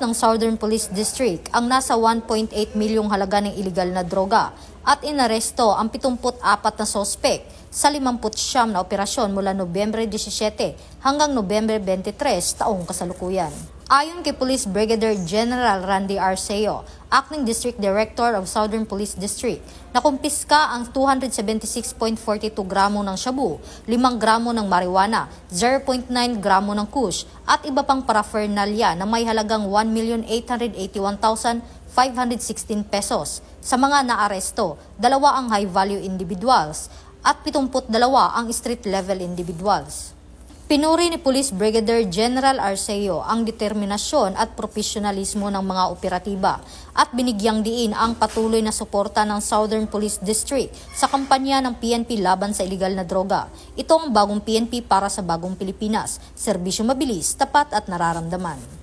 ng Southern Police District ang nasa 1.8 milyong halaga ng iligal na droga at inaresto ang 74 na sospek sa 59 na operasyon mula Nobyembre 17 hanggang Nobyembre 23 taong kasalukuyan. Ayon kay Police Brigadier General Randy Arceo, Acting District Director of Southern Police District, nakumpiska ang 276.42 gramo ng shabu, 5 gramo ng marijuana, 0.9 gramo ng kush at iba pang paraphernalia na may halagang 1,881,516 pesos. Sa mga naaresto, 2 ang high-value individuals at 72 ang street-level individuals. Pinuri ni Police Brigadier General Arceo ang determinasyon at profesionalismo ng mga operatiba at binigyang diin ang patuloy na suporta ng Southern Police District sa kampanya ng PNP laban sa iligal na droga. Ito ang bagong PNP para sa bagong Pilipinas, serbisyo mabilis, tapat at nararamdaman.